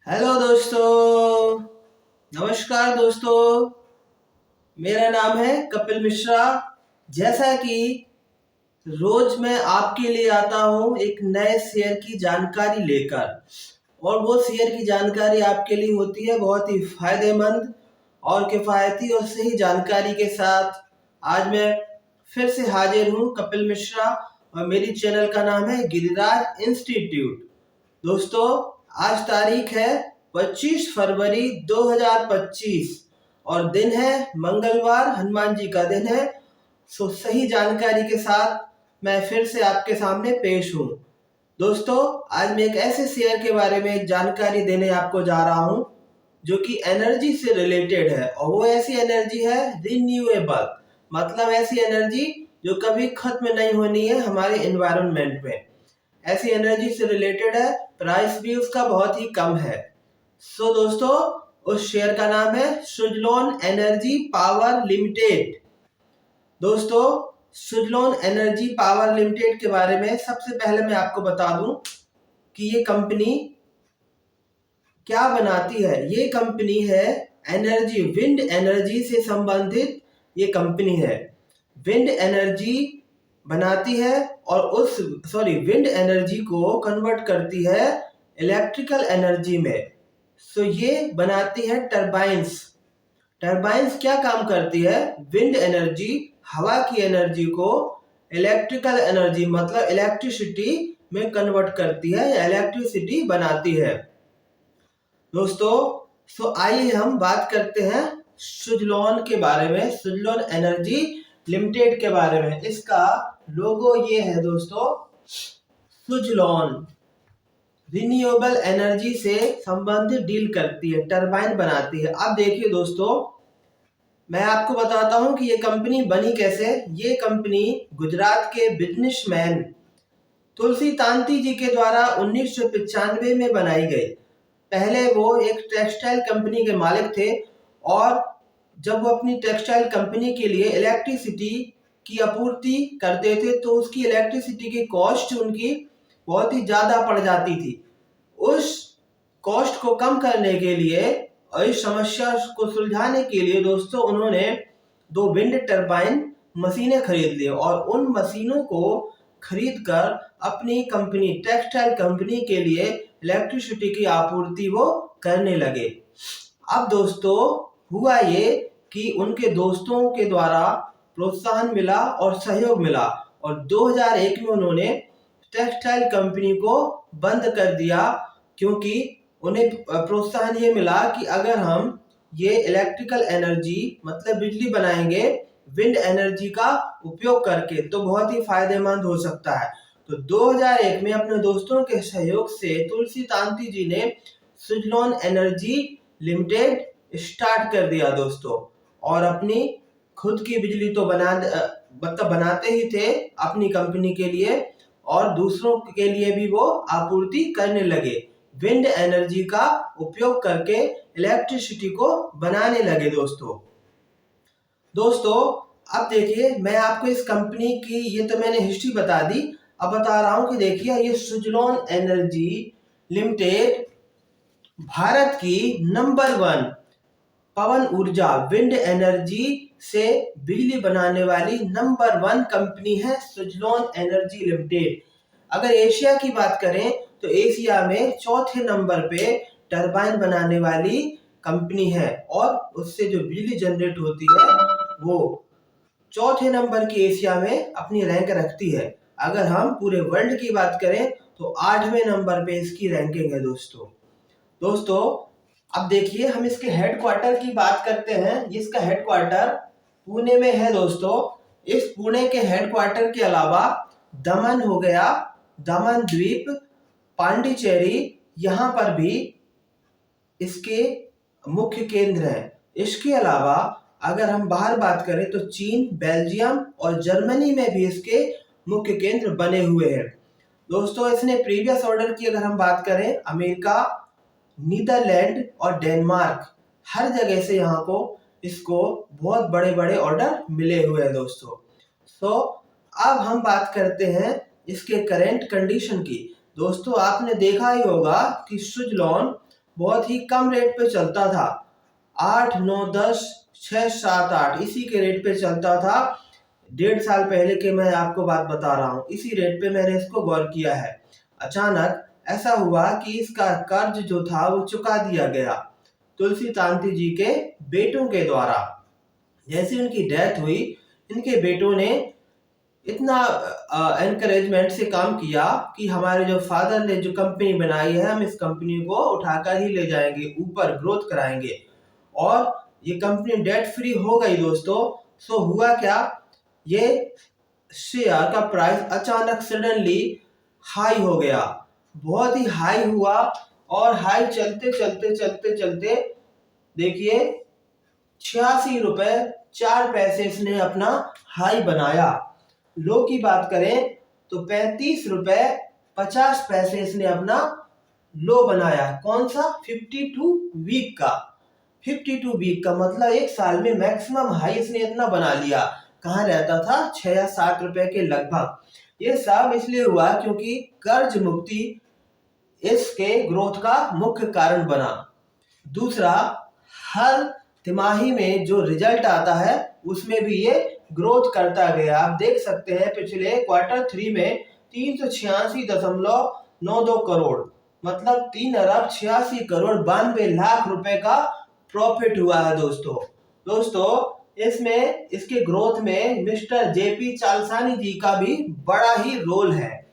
Hello दोस्तों। नमस्कार दोस्तों। मेरा नाम है कपिल मिश्रा। जैसा कि रोज मैं आपके लिए आता हूँ एक नए शेयर की जानकारी लेकर, और वो शेयर की जानकारी आपके लिए होती है बहुत ही फायदेमंद और किफ़ायती और सही जानकारी के साथ। आज मैं फिर से हाजिर हूँ, कपिल मिश्रा, और मेरी चैनल का नाम है गिरिराज इंस्टीट्यूट। दोस्तों, आज तारीख है 25 फरवरी 2025 और दिन है मंगलवार, हनुमान जी का दिन है। सही जानकारी के साथ मैं फिर से आपके सामने पेश हूँ। दोस्तों, आज मैं एक ऐसे शेयर के बारे में जानकारी देने आपको जा रहा हूँ जो कि एनर्जी से रिलेटेड है, और वो ऐसी एनर्जी है रिन्यूएबल, मतलब ऐसी एनर्जी जो कभी खत्म नहीं होनी है हमारे एनवायरनमेंट में। ऐसी एनर्जी से रिलेटेड है, प्राइस भी उसका बहुत ही कम है। दोस्तों, उस शेयर का नाम है सुजलॉन एनर्जी पावर लिमिटेड। दोस्तों, सुजलॉन एनर्जी पावर लिमिटेड के बारे में सबसे पहले मैं आपको बता दूं कि ये कंपनी क्या बनाती है। ये कंपनी है एनर्जी, विंड एनर्जी से संबंधित ये कंपनी है। विंड एनर्जी बनाती है और विंड एनर्जी को कन्वर्ट करती है इलेक्ट्रिकल एनर्जी में। ये बनाती है टरबाइंस। टरबाइंस क्या काम करती है? विंड एनर्जी, हवा की एनर्जी को इलेक्ट्रिकल एनर्जी मतलब इलेक्ट्रिसिटी में कन्वर्ट करती है या इलेक्ट्रिसिटी बनाती है। दोस्तों, आइए हम बात करते हैं सुजलॉन के बारे में, सुजलॉन एनर्जी लिमिटेड के बारे में। इसका लोगो ये है दोस्तों, सुजलॉन रिन्यूएबल एनर्जी से संबंधित डील करती है, टरबाइन बनाती है। अब देखिए दोस्तों, मैं आपको बताता हूं कि ये कंपनी बनी कैसे। ये कंपनी गुजरात के बिजनेसमैन तुलसी तांती जी के द्वारा 1995 में बनाई गई। पहले वो एक टेक्सटाइल कंपनी के मालिक थे, और जब वो अपनी टेक्सटाइल कंपनी के लिए इलेक्ट्रिसिटी की आपूर्ति करते थे तो उसकी इलेक्ट्रिसिटी की कॉस्ट उनकी बहुत ही ज़्यादा पड़ जाती थी। उस कॉस्ट को कम करने के लिए और इस समस्या को सुलझाने के लिए दोस्तों उन्होंने 2 विंड टरबाइन मशीनें खरीद ली, और उन मशीनों को खरीद कर अपनी कंपनी, टेक्सटाइल कंपनी के लिए इलेक्ट्रिसिटी की आपूर्ति वो करने लगे। अब दोस्तों, हुआ ये कि उनके दोस्तों के द्वारा प्रोत्साहन मिला और सहयोग मिला, और 2001 में उन्होंने टेक्सटाइल कंपनी को बंद कर दिया, क्योंकि उन्हें प्रोत्साहन ये मिला कि अगर हम ये इलेक्ट्रिकल एनर्जी मतलब बिजली बनाएंगे विंड एनर्जी का उपयोग करके तो बहुत ही फायदेमंद हो सकता है। तो 2001 में अपने दोस्तों के सहयोग से तुलसी तांती जी ने सुजलॉन एनर्जी लिमिटेड स्टार्ट कर दिया दोस्तों, और अपनी खुद की बिजली तो बनाते ही थे अपनी कंपनी के लिए, और दूसरों के लिए भी वो आपूर्ति करने लगे। विंड एनर्जी का उपयोग करके इलेक्ट्रिसिटी को बनाने लगे दोस्तों, अब देखिए, मैं आपको इस कंपनी की, ये तो मैंने हिस्ट्री बता दी, अब बता रहा हूं कि देखिए ये सुजलॉन एनर्जी लिमिटेड भारत की नंबर 1 पवन ऊर्जा, विंड एनर्जी से बिजली बनाने वाली नंबर 1 कंपनी है सुजलॉन एनर्जी लिमिटेड। अगर एशिया की बात करें तो एशिया में चौथे नंबर पे टरबाइन बनाने वाली कंपनी है, और उससे जो बिजली जनरेट होती है वो चौथे नंबर की एशिया में अपनी रैंक रखती है। अगर हम पूरे वर्ल्ड की बात करें तो 8वें नंबर पे इसकी रैंकिंग है दोस्तों, अब देखिए, हम इसके हेडक्वार्टर की बात करते हैं। इसका हेडक्वार्टर पुणे में है दोस्तों। इस पुणे के हेडक्वार्टर के अलावा दमन हो गया, दमन द्वीप, पांडिचेरी, यहाँ पर भी इसके मुख्य केंद्र हैं। इसके अलावा अगर हम बाहर बात करें तो चीन, बेल्जियम और जर्मनी में भी इसके मुख्य केंद्र बने हुए हैं दोस्तों। इसने प्रीवियस ऑर्डर की अगर हम बात करें, अमेरिका, नीदरलैंड और डेनमार्क, हर जगह से यहाँ को इसको बहुत बड़े बड़े ऑर्डर मिले हुए हैं दोस्तों। अब हम बात करते हैं इसके करंट कंडीशन की। दोस्तों, आपने देखा ही होगा कि सुजलॉन बहुत ही कम रेट पे चलता था, 8, 9, 10, 6, 7, 8 इसी के रेट पे चलता था। 1.5 साल पहले के मैं आपको बात बता रहा हूँ, इसी रेट पे मैंने इसको गौर किया है। अचानक ऐसा हुआ कि इसका कर्ज जो था वो चुका दिया गया तुलसी तांती जी के बेटों के द्वारा। जैसे उनकी डेथ हुई, इनके बेटों ने इतना एनकरेजमेंट से काम किया कि हमारे जो फादर ने जो कंपनी बनाई है, हम इस कंपनी को उठाकर ही ले जाएंगे, ऊपर ग्रोथ कराएंगे। और ये कंपनी डेट फ्री हो गई दोस्तों। सो हुआ क्या, ये शेयर का प्राइस अचानक सडनली हाई हो गया, बहुत ही हाई हुआ। और हाई चलते चलते चलते चलते देखिए 86 रुपए 4 पैसे इसने अपना हाई बनाया। लो की बात करें तो 35 रुपए 50 पैसे इसने अपना लो बनाया। कौन सा? 52 वीक का। 52 वीक का मतलब 1 साल में मैक्सिमम हाई इसने इतना बना लिया। कहाँ रहता था? 6 या 7 रुपए के लगभग। ये सब इसलिए हुआ क्योंकि कर्ज मुक्ति इसके ग्रोथ का मुख्य कारण बना। दूसरा, हर तिमाही में जो रिजल्ट आता है उसमें भी ये ग्रोथ करता गया। आप देख सकते हैं पिछले Q3 में 386.92 करोड़ मतलब 3 अरब 86 करोड़ 92 लाख रुपए का प्रॉफिट हुआ है दोस्तों। इसमें इसके ग्रोथ में मिस्टर जेपी चालसानी जी का भी बड़ा ही रोल है।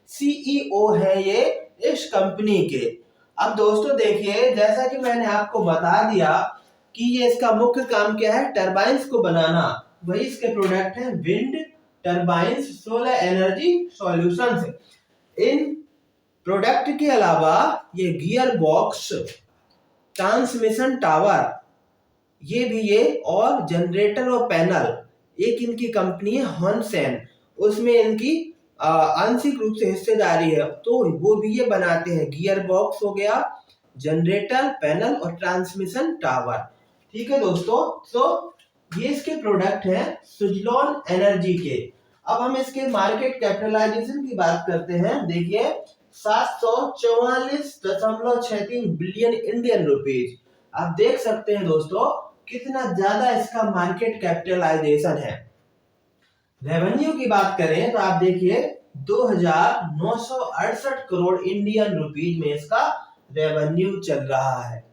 सीईओ है ये इस कंपनी के। अब दोस्तों देखिए, जैसा कि मैंने आपको बता दिया कि ये इसका मुख्य काम क्या है, टरबाइन्स को बनाना। वही इसके प्रोडक्ट है विंड टरबाइन्स, सोलर एनर्जी सॉल्यूशंस। इन प्रोडक्ट के अलावा ये गियर बॉक्स, ट्रांसमिशन टावर, ये और जनरेटर और पैनल, एक इनकी कंपनी है हॉनसेन, उसमें इनकी आंशिक रूप से हिस्सेदारी है। तो वो भी ये बनाते हैं, गियर बॉक्स हो गया, जनरेटर, पैनल और ट्रांसमिशन टावर। ठीक है दोस्तों, तो ये इसके प्रोडक्ट हैं सुजलॉन एनर्जी के। अब हम इसके मार्केट कैपिटलाइजेशन की बात करते हैं। देखिए 744.63 बिलियन इंडियन रुपीज। आप देख सकते हैं दोस्तों कितना ज्यादा इसका मार्केट कैपिटलाइजेशन है। रेवेन्यू की बात करें तो आप देखिए 2,968 करोड़ इंडियन रुपीज में इसका रेवेन्यू चल रहा है।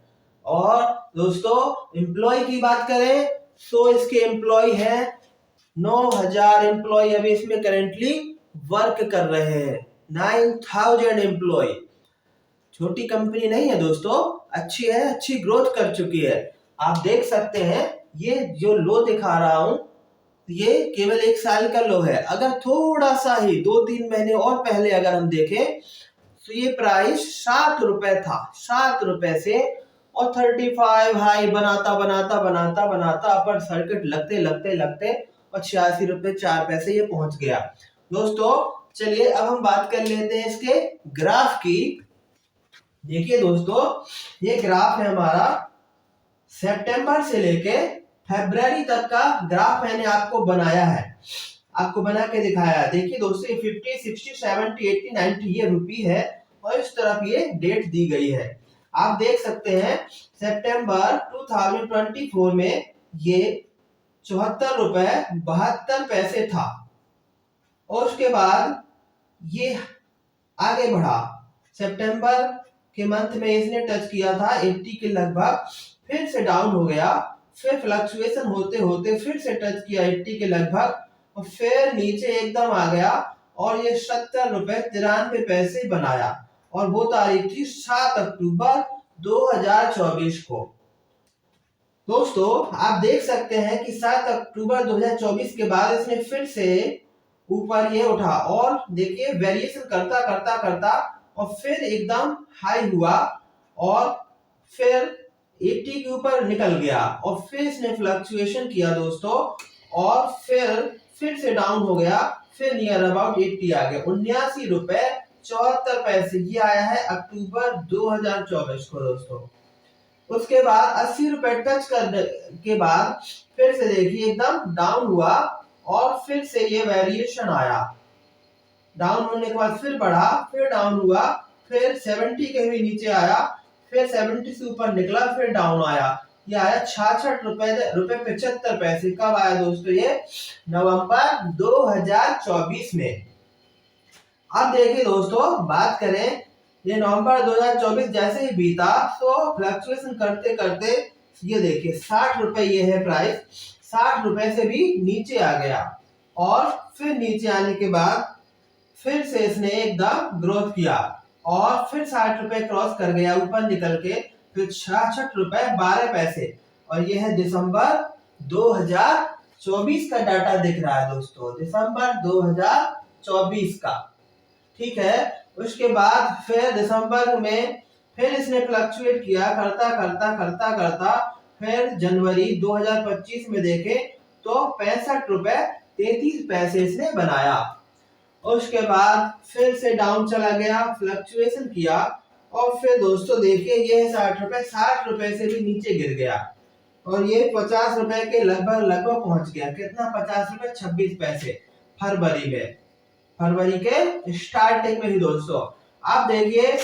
और दोस्तों एम्प्लॉय की बात करें तो इसके एम्प्लॉय हैं 9,000 एम्प्लॉय अभी इसमें करेंटली वर्क कर रहे हैं। 9,000 एम्प्लॉय, छोटी कंपनी नहीं है दोस्तों, अच्छी है, अच्छी ग्रोथ कर चुकी है। आप देख सकते हैं ये जो लो दिखा रहा हूं ये केवल 1 साल का लो है। अगर थोड़ा सा ही 2-3 महीने और पहले अगर हम देखें तो ये प्राइस 7 रुपए था। 7 रुपए से और 35 हाई बनाता बनाता बनाता बनाता अपर सर्किट लगते लगते लगते और 86 रुपए 4 पैसे ये पहुंच गया। दोस्तों चलिए अब हम बात कर लेते हैं इसके ग्राफ की। देखिए दोस्तों ये ग्राफ है हमारा सितंबर से लेके फरवरी तक का ग्राफ मैंने आपको बनाया है, आपको बना के दिखाया है। देखिए दोस्तों 50, 60, 70, 80, 90 ये रुपी है और इस तरफ ये डेट दी गई है। आप देख सकते हैं सितंबर 2024 में ये 74 रुपए 72 पैसे था और उसके बाद ये आगे बढ़ा। सितंबर के मंथ में इसने टच किया था 80 के लगभग, फिर से डाउन हो गया, फिर फ्लक्चुएशन होते होते फिर से टच किया 80 के लगभग और फिर नीचे एकदम आ गया और ये 70 रुपए 93 पैसे बनाया। और वो तारीख थी 7 अक्टूबर 2024 को। दोस्तों आप देख सकते हैं कि 7 अक्टूबर 2024 के बाद इसने फिर से ऊपर ये उठा और देखिए वेरिएशन करता करता करता और फिर एकदम हाई हुआ और फिर 80 के ऊपर निकल गया और फिर इसने फ्लक्चुएशन किया दोस्तों और फिर से डाउन हो गया, फिर नियर अबाउट 80 आ गया। 79 रुपए 74 पैसे ये आया है अक्टूबर 2024 को दोस्तों। उसके बाद 80 रुपए टच करने के बाद फिर से देखिए एकदम डाउन हुआ और फिर से ये वेरिएशन आया, डाउन होने के बाद फिर बढ़ा, फिर डाउन हुआ, फिर 70 के भी नीचे आया, फिर 70 से ऊपर निकला, फिर डाउन आया, ये आया 66 रुपए 75 पैसे। कब आया दोस्तों? ये नवंबर 2024 में। अब देखिए दोस्तों, बात करें, ये नवंबर 2024 जैसे ही बीता तो फ्लक्चुएशन करते करते ये देखिए 60 रुपए ये है प्राइस, 60 रुपए से भी नीचे आ गया, और फिर नीचे आने के बाद फिर से इसने एकदम ग्रोथ किया और फिर 60 रुपए क्रॉस कर गया ऊपर निकल के, फिर 66 रुपए 12 पैसे। और ये है दिसंबर 2024 का डाटा दिख रहा है दोस्तों, दिसंबर 2024 का। ठीक है, उसके बाद फिर दिसंबर में फिर इसने फ्लक्चुएट किया, करता करता करता करता फिर जनवरी 2025 में देखे तो 65 रुपए 33 पैसे इसने बनाया। उसके बाद फिर से डाउन चला गया, फ्लक्चुएशन किया, और फिर दोस्तों देखिए ये 60 रुपए से भी नीचे गिर गया, और ये 50 रुपए के लगभग पहुंच गया। कितना? 50 रुपए 26 पैसे फरवरी में, फरवरी के स्टार्टिंग में ही दोस्तों। आप देखिए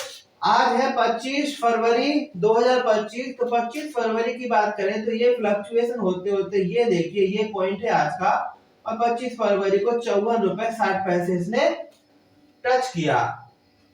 आज है 25 फरवरी 2025, तो 25 फरवरी की बात करें तो ये फ्लक्चुएशन होते होते ये देखिए ये पॉइंट है आज का, और 25 फरवरी को 54 रुपए 60 पैसे इसने टच किया।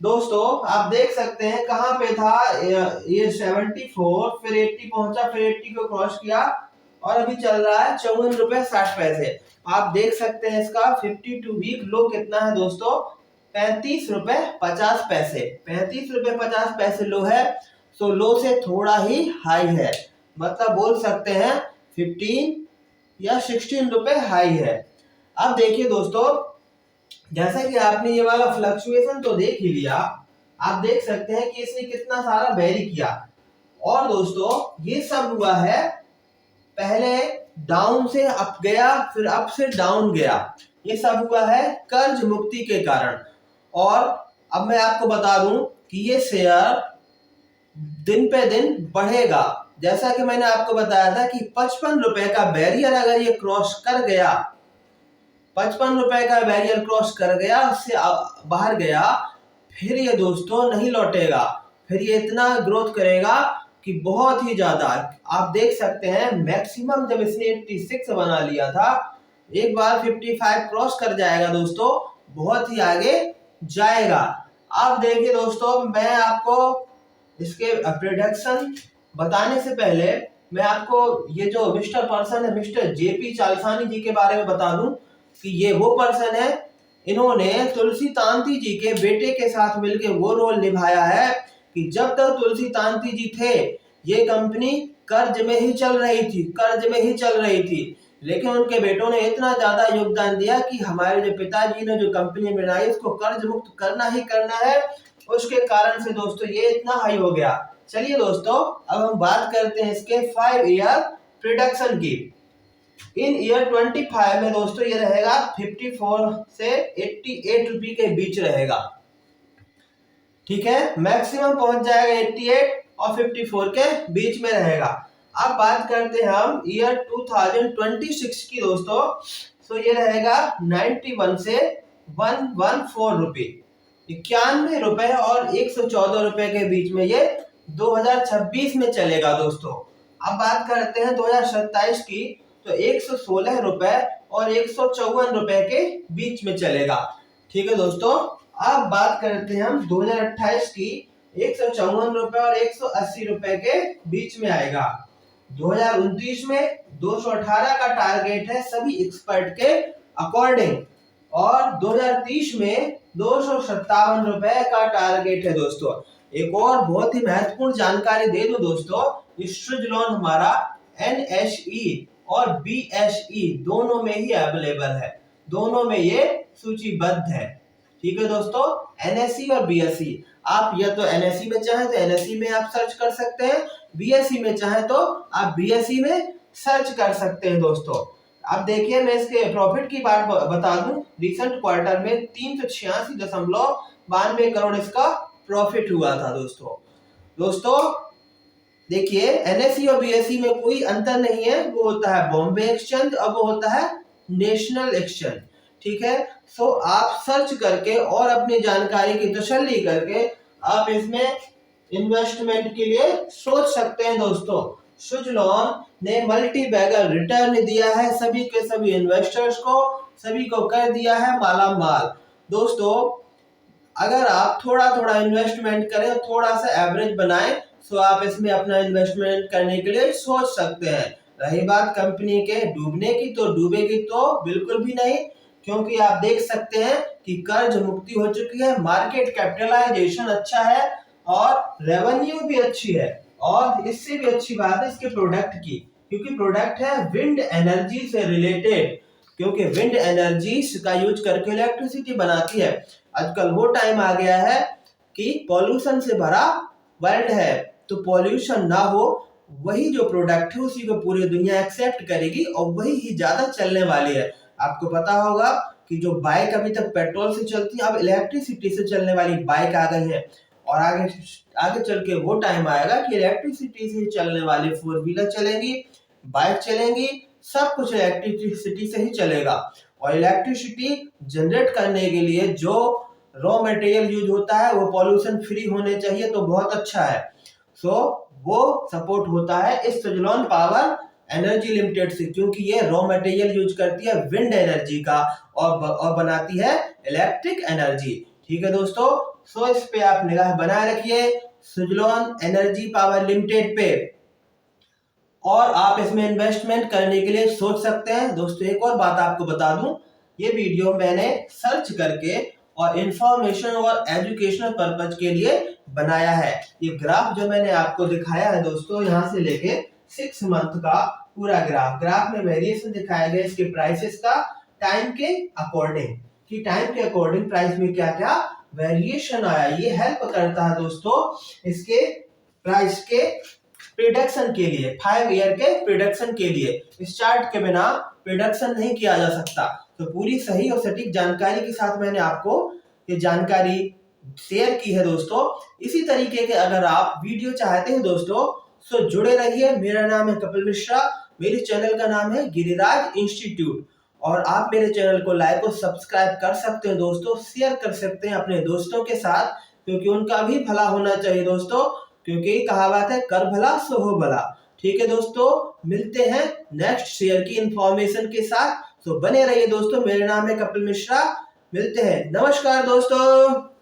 दोस्तों आप देख सकते हैं कहां पे था ये 74, फिर 80 पहुंचा, फिर 80 को क्रॉस किया, और अभी चल रहा है 54 रुपए 60 पैसे। आप देख सकते हैं इसका 52 वीक लो कितना है दोस्तों? 35 रुपए 50 पैसे, 35 रुपए 50 पैसे लो है। तो लो से थोड़ा ही हाई है, मतलब बोल सकते हैं 15 या 16 रुपए हाई है। अब देखिए दोस्तों, जैसा कि आपने ये वाला फ्लक्चुएशन तो देख ही लिया, आप देख सकते हैं कि इसने कितना सारा वेरी किया। और दोस्तों ये सब हुआ है, पहले डाउन से अप गया, फिर अप से डाउन गया, ये सब हुआ है कर्ज मुक्ति के कारण। और अब मैं आपको बता दूं कि ये शेयर दिन पे दिन बढ़ेगा। जैसा कि मैंने आपको बताया था कि 55 रुपए का बैरियर अगर ये क्रॉस कर गया, 55 रुपए का बैरियर क्रॉस कर गया, उससे बाहर गया, फिर ये दोस्तों नहीं लौटेगा, फिर ये इतना ग्रोथ करेगा कि बहुत ही ज्यादा। आप देख सकते हैं मैक्सिमम जब इसने 86 बना लिया था, एक बार 55 क्रॉस कर जाएगा दोस्तों, बहुत ही आगे जाएगा। आप देखिए दोस्तों, मैं आपको इसके प्रेडिक्शन बताने से पहले मैं आपको ये जो मिस्टर पर्सन है, मिस्टर जेपी चालसानी जी के बारे में बता दूं कि ये वो पर्सन है, इन्होंने तुलसी तांती जी के बेटे के साथ मिलकर वो रोल निभाया है कि जब तक तुलसी तांती जी थे ये कंपनी कर्ज में ही चल रही थी, कर्ज में ही चल रही थी। लेकिन उनके बेटों ने इतना ज्यादा योगदान दिया कि हमारे जो पिताजी ने जो कंपनी बनाई उसको कर्ज मुक्त करना ही करना है, उसके कारण से दोस्तों ये इतना हाई हो गया। चलिए दोस्तों, अब हम बात करते हैं इसके 5 ईयर प्रोडक्शन की। इन ईयर 25 में दोस्तों ये रहेगा 54 से 88 रुपए के बीच रहेगा। ठीक है, मैक्सिमम पहुंच जाएगा 88 और 54 के बीच में रहेगा। अब बात करते हैं हम ईयर 2026 की दोस्तों, तो ये रहेगा 91 से 114 रुपए, 91 रुपए और 114 रुपए के बीच में ये 2026 में चलेगा दोस्तों। अब बात करते हैं 2027 की, तो 116 रुपए और 154 रुपए के बीच में चलेगा। ठीक है दोस्तों, अब बात करते हैं हम 2028 की, 154 रुपए और 180 रुपए के बीच में आएगा। 2029 में 218 का टारगेट है सभी एक्सपर्ट के अकॉर्डिंग, और 2030 में 257 रुपए का टारगेट है दोस्तों। एक और बहुत ही महत्वपूर्ण जानकारी दे दूं दोस्तों, स्विट्जरलैंड हमारा NSE और BSE दोनों में ही अवेलेबल है, दोनों में ये सूचीबद्ध है। ठीक है दोस्तों, NSE और BSE, आप या तो NSE में चाहे तो NSE में आप सर्च कर सकते हैं, BSE में चाहे तो आप BSE में सर्च कर सकते हैं दोस्तों। अब देखिए मैं इसके प्रॉफिट की बात बता दूं, रिसेंट क्वार्टर में 386.92 करोड़ इसका प्रॉफिट हुआ था दोस्तों देखिए NSE और BSE में कोई अंतर नहीं है, वो होता है बॉम्बे एक्सचेंज और वो होता है नेशनल एक्सचेंज। ठीक है, सो आप सर्च करके और अपनी जानकारी की तसल्ली करके आप इसमें इन्वेस्टमेंट के लिए सोच सकते हैं दोस्तों। सुजलॉन ने मल्टी बैगर रिटर्न दिया है सभी के सभी इन्वेस्टर्स को, सभी को कर दिया है माला माल। दोस्तों अगर आप थोड़ा थोड़ा इन्वेस्टमेंट करें, थोड़ा सा एवरेज बनाएं, तो आप इसमें अपना इन्वेस्टमेंट करने के लिए सोच सकते हैं। रही बात कंपनी के डूबने की, तो डूबेगी तो बिल्कुल भी नहीं, क्योंकि आप देख सकते हैं कि कर्ज मुक्ति हो चुकी है, मार्केट कैपिटलाइजेशन अच्छा है और रेवेन्यू भी अच्छी है। और इससे भी अच्छी बात है इसके प्रोडक्ट की, क्योंकि प्रोडक्ट है विंड एनर्जी से रिलेटेड, क्योंकि विंड एनर्जी का यूज करके इलेक्ट्रिसिटी बनाती है। आजकल वो टाइम आ गया है कि पॉल्यूशन से भरा वर्ल्ड है, तो पॉल्यूशन ना हो, वही जो प्रोडक्ट है उसी को पूरी दुनिया एक्सेप्ट करेगी और वही ही ज्यादा चलने वाली है। आपको पता होगा कि जो बाइक अभी तक पेट्रोल से चलती है, अब इलेक्ट्रिसिटी से चलने वाली बाइक आ गई है, और आगे आगे चल के वो टाइम आएगा कि इलेक्ट्रिसिटी से चलने वाली फोर व्हीलर चलेंगी, बाइक चलेंगी, सब कुछ इलेक्ट्रिसिटी से ही चलेगा। और इलेक्ट्रिसिटी जनरेट करने के लिए जो रॉ मटेरियल यूज होता है वो पॉल्यूशन फ्री होने चाहिए, तो बहुत अच्छा है। वो सपोर्ट होता है इस सुजलॉन पावर एनर्जी लिमिटेड से, क्योंकि ये रॉ मटेरियल यूज करती है विंड एनर्जी का और बनाती है इलेक्ट्रिक एनर्जी। ठीक है दोस्तों, सो इस पे आप निगाह बनाए रखिए सुजलॉन एनर्जी पावर लिमिटेड पे, और आप इसमें इन्वेस्टमेंट करने के लिए सोच सकते हैं। दोस्तों एक और बात आपको बता दूं, ये वीडियो मैंने सर्च करके और इंफॉर्मेशन और एजुकेशनल पर्पज के लिए बनाया है। ये ग्राफ जो मैंने आपको दिखाया है दोस्तों, यहाँ से लेके 6 मंथ का पूरा ग्राफ में वेरिएशन दिखाया गया इसके प्राइसेस का टाइम के अकॉर्डिंग, कि टाइम के अकॉर्डिंग प्राइस में क्या क्या वेरिएशन आया। ये हेल्प करता है दोस्तों इसके प्राइस के प्रिडिक्शन के लिए, 5 ईयर के प्रिडिक्शन के लिए। इस चार्ट के बिना प्रिडिक्शन नहीं किया जा सकता। तो पूरी सही और सटीक जानकारी के साथ मैंने आपको ये जानकारी शेयर की है दोस्तों। इसी तरीके के अगर आप वीडियो चाहते हैं दोस्तों, तो जुड़े रहिए। मेरा नाम है कपिल मिश्रा, मेरे चैनल का नाम है गिरिराज इंस्टीट्यूट, और आप मेरे चैनल को लाइक और सब्सक्राइब कर सकते हैं दोस्तों, शेयर कर सकते हैं अपने दोस्तों के साथ, क्योंकि उनका भी भला होना चाहिए दोस्तों, क्योंकि कहावत है कर भला सो हो भला। ठीक है दोस्तों, मिलते हैं नेक्स्ट शेयर की इंफॉर्मेशन के साथ, तो बने रहिए दोस्तों। मेरा नाम है कपिल मिश्रा, मिलते हैं, नमस्कार दोस्तों।